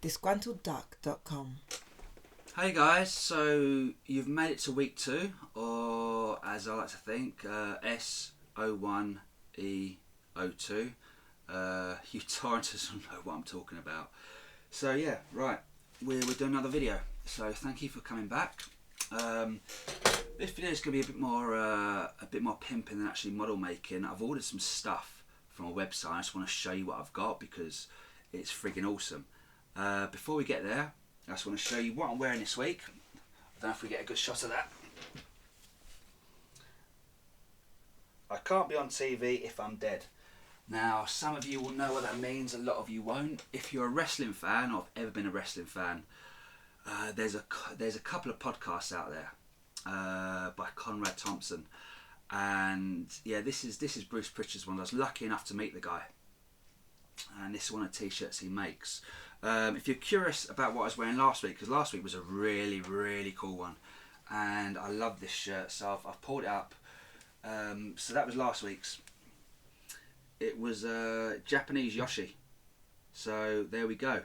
Disgruntledduck.com. Hey guys, so you've made it to week 2, or as I like to think, S01E02. You torrenters will know what I'm talking about. So yeah, right, we're doing another video. So thank you for coming back. This video is going to be a bit more pimping than actually model making. I've ordered some stuff from a website. I just want to show you what I've got because it's friggin' awesome. Before we get there, I just want to show you what I'm wearing this week. I don't know if we get a good shot of that. I can't be on TV if I'm dead. Now, some of you will know what that means, a lot of you won't. If you're a wrestling fan, or have ever been a wrestling fan, there's a couple of podcasts out there by Conrad Thompson. And yeah, this is Bruce Pritchard's one. I was lucky enough to meet the guy. And this is one of the t-shirts he makes. If you're curious about what I was wearing last week, because last week was a really, really cool one, and I love this shirt, so I've pulled it up. So that was last week's. It was Japanese Yoshi. So there we go.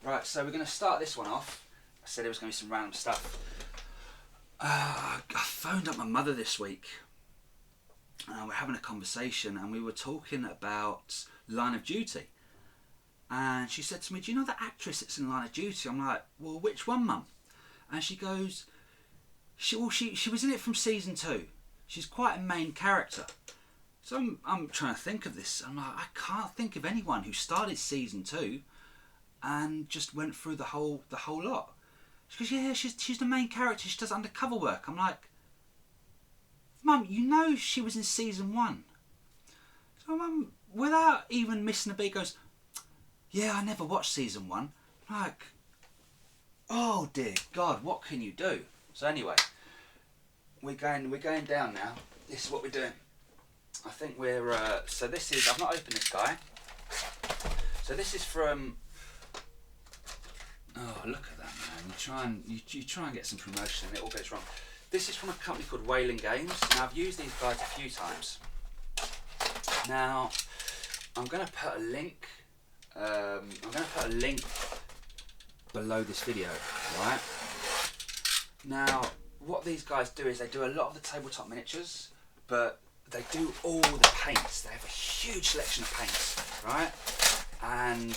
Right, so we're going to start this one off. I said it was going to be some random stuff. I phoned up my mother this week. We're having a conversation, and we were talking about Line of Duty. And she said to me, "Do you know the actress that's in Line of Duty?" I'm like, "Well, which one, Mum?" And she goes, she was in it from season 2. She's quite a main character. So I'm trying to think of this. I'm like, I can't think of anyone who started season 2 and just went through the whole lot. She goes, "Yeah, she's the main character. She does undercover work." I'm like, "Mum, you know she was in season 1. So Mum, without even missing a beat, goes, "Yeah, I never watched season 1. Like, oh dear God, what can you do? So anyway, we're going down now. This is what we're doing. I think we're so this is, I've not opened this guy. So this is from, oh look at that, man. You try and get some promotion and it all goes wrong. This is from a company called Whaling Games. Now I've used these guys a few times. Now I'm going to put a link. Below this video, right? Now, what these guys do is they do a lot of the tabletop miniatures, but they do all the paints. They have a huge selection of paints, right? And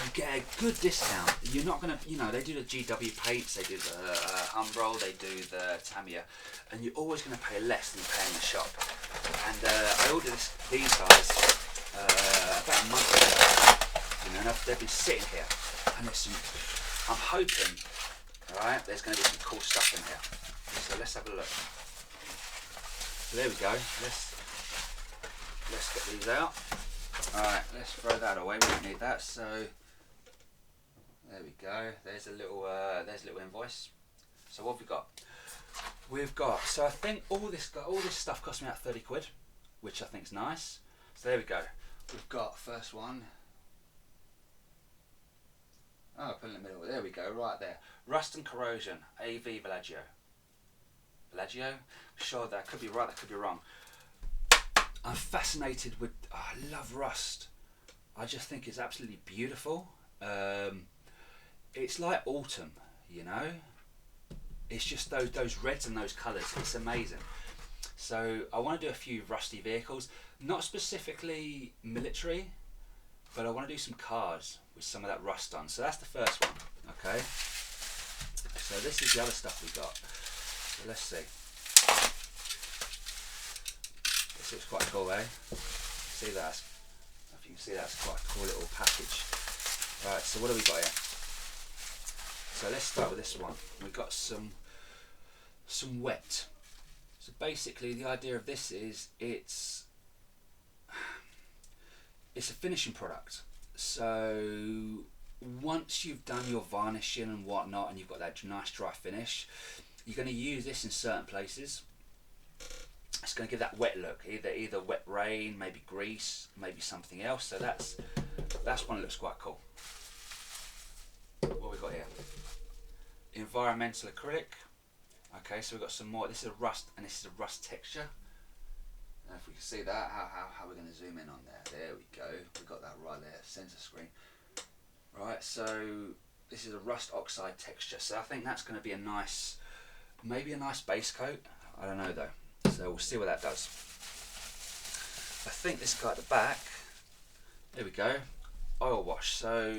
you get a good discount. You're not gonna, they do the GW paints, they do the Umbral, they do the Tamiya, and you're always gonna pay less than you pay in the shop. And I ordered these guys about a month ago, and they've been sitting here, and I'm hoping, alright, there's going to be some cool stuff in here. So let's have a look. So there we go. Let's get these out. Alright, let's throw that away. We don't need that. So there we go. There's a little invoice. So what have we got? So I think all this stuff cost me about 30 quid, which I think is nice. So there we go. We've got first one. Oh, put it in the middle. There we go, right there. Rust and Corrosion, AV Vallejo. Vallejo? Sure, that could be right, that could be wrong. I'm fascinated with, I love rust. I just think it's absolutely beautiful. It's like autumn, It's just those reds and those colours. It's amazing. So I want to do a few rusty vehicles, not specifically military, but I want to do some cars with some of that rust on. So that's the first one, okay? So this is the other stuff we got. So let's see. This looks quite cool, eh? See that? If you can see, that's quite a cool little package. Right, so what do we got here? So let's start with this one. We've got some wet. So basically the idea of this is it's a finishing product. So once you've done your varnishing and whatnot and you've got that nice dry finish, you're going to use this in certain places. It's going to give that wet look, either wet rain, maybe grease, maybe something else. So that's one that looks quite cool. What have we got here? Environmental acrylic. Okay, so we've got some more. This is a rust, and this is a rust texture. And if we can see that, how we're going to zoom in on there. There we go. We've got that right there, center screen. Right, so this is a rust oxide texture, so I think that's going to be a nice, maybe a nice base coat. I don't know though, so we'll see what that does. I think this guy at the back, there we go, oil wash. So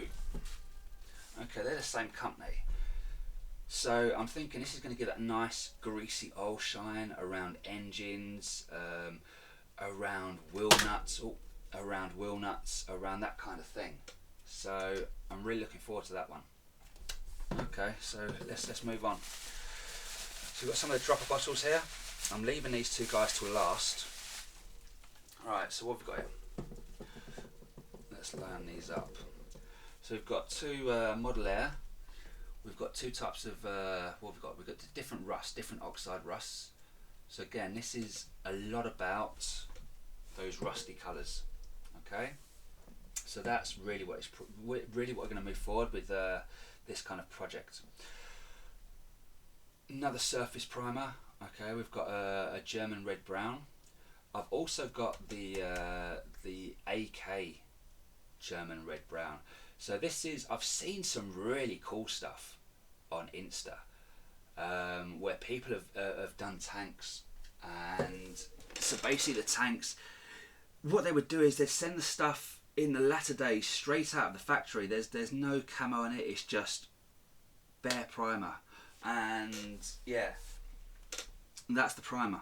okay, they're the same company, so I'm thinking this is going to give that nice greasy oil shine around engines, around wheel nuts, around that kind of thing. So I'm really looking forward to that one. Okay, so let's move on. So we've got some of the dropper bottles here. I'm leaving these two guys till last. Alright, so what have we got here? Let's line these up. So we've got two Model Air. We've got two types of, what have we got? We've got different rusts, different oxide rusts. So again, this is a lot about those rusty colours. Okay, so that's really what we're going to move forward with this kind of project. Another surface primer. Okay, we've got a German red brown. I've also got the AK German red brown. So this is, I've seen some really cool stuff on Insta where people have done tanks, and so basically the tanks, what they would do is they'd send the stuff in the latter days straight out of the factory. There's no camo in it, it's just bare primer, and yeah, that's the primer.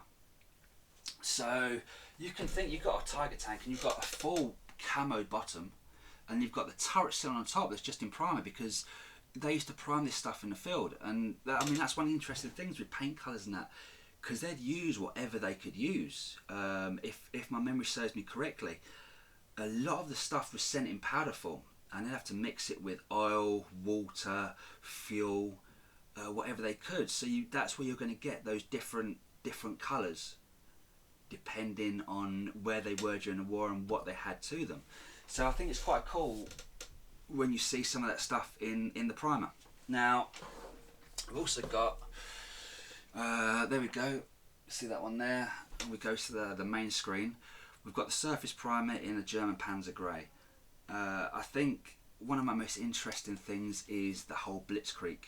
So you can think you've got a Tiger tank and you've got a full camo bottom, and you've got the turret still on top that's just in primer, because they used to prime this stuff in the field. And I mean, that's one of the interesting things with paint colours and that, because they'd use whatever they could use. If my memory serves me correctly, a lot of the stuff was sent in powder form, and they'd have to mix it with oil, water, fuel, whatever they could. So that's where you're going to get those different colours, depending on where they were during the war and what they had to them. So I think it's quite cool when you see some of that stuff in the primer. Now, we've also got, there we go, see that one there, and we go to the main screen. We've got the surface primer in a German Panzer Grey. I think one of my most interesting things is the whole Blitzkrieg.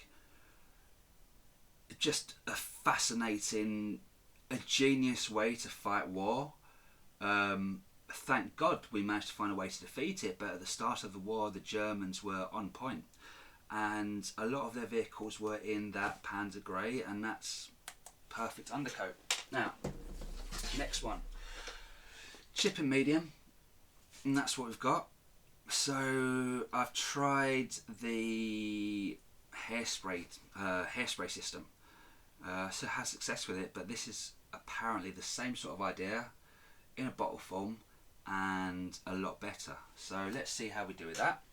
Just a fascinating, a genius way to fight war. Thank God we managed to find a way to defeat it, but at the start of the war the Germans were on point, and a lot of their vehicles were in that Panzer Grey, and that's perfect undercoat. Now, next one, chipping medium, and that's what we've got. So I've tried the hairspray system, so had success with it, but this is apparently the same sort of idea in a bottle form and a lot better. So let's see how we do with that.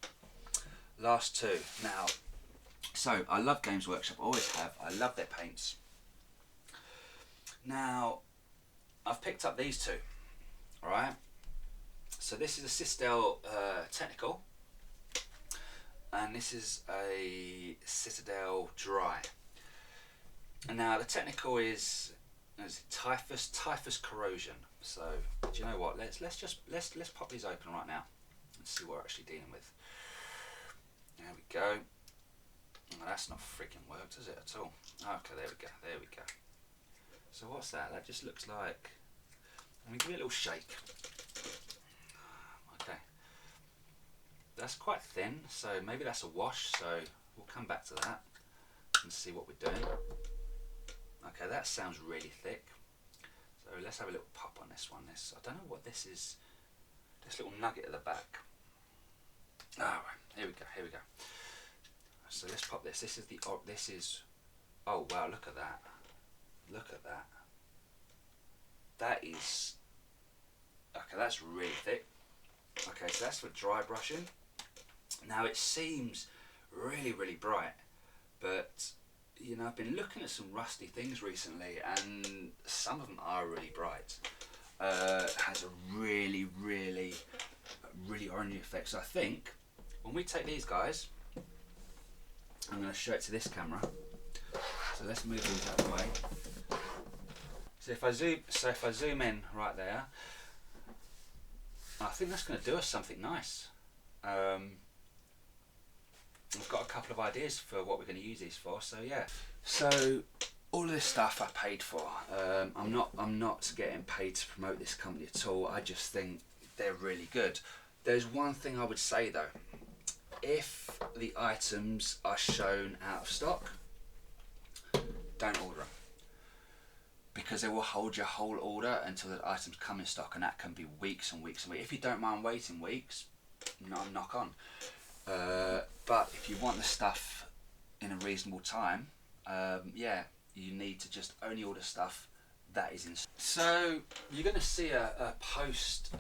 Last two. Now, so I love Games Workshop, always have. I love their paints. Now, I've picked up these two. Alright, so this is a Citadel Technical, and this is a Citadel Dry. And now the Technical is typhus corrosion. So do you know what? Let's pop these open right now and see what we're actually dealing with. There we go. Oh, that's not freaking worked, is it at all? Okay, there we go. There we go. So what's that? That just looks like. Let me give it a little shake. Okay. That's quite thin, so maybe that's a wash. So we'll come back to that and see what we're doing. Okay, that sounds really thick. So let's have a little pop on this one. I don't know what this is. This little nugget at the back. Oh, here we go. Here we go. So let's pop this. This is. Oh wow! Look at that. Look at that. That is. Okay, that's really thick. Okay, so that's for dry brushing. Now it seems really, really bright, but you know, I've been looking at some rusty things recently, and some of them are really bright. It has a really, really, really orangey effect. So I think when we take these guys, I'm going to show it to this camera. So let's move these out of the way. So if I zoom in right there, I think that's going to do us something nice. couple of ideas for what we're going to use these for. So yeah. So all of this stuff I paid for. I'm not getting paid to promote this company at all. I just think they're really good. There's one thing I would say though. If the items are shown out of stock, don't order them, because they will hold your whole order until the items come in stock, and that can be weeks and weeks and weeks. If you don't mind waiting weeks, knock on. But if you want the stuff in a reasonable time, yeah, you need to just only order stuff that is in stock. So you're going to see a post,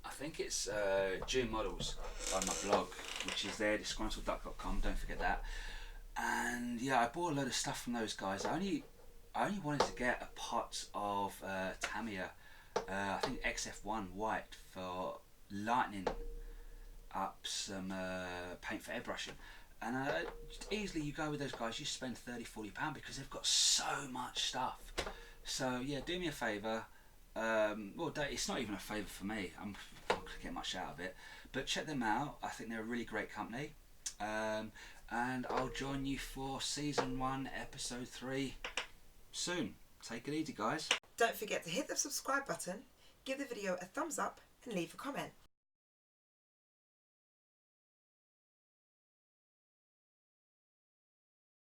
I think it's June Models on my blog, which is there, disgruntledduck.com, don't forget that. And yeah, I bought a load of stuff from those guys. I only wanted to get a pot of Tamiya, I think XF1 white, for lightening up some paint for airbrushing. And easily you go with those guys, you spend £30–40 because they've got so much stuff. So yeah, do me a favour. Well, it's not even a favour for me. I'm not going to get much out of it. But check them out. I think they're a really great company. And I'll join you for season 1, episode 3 soon. Take it easy, guys. Don't forget to hit the subscribe button, give the video a thumbs up and leave a comment.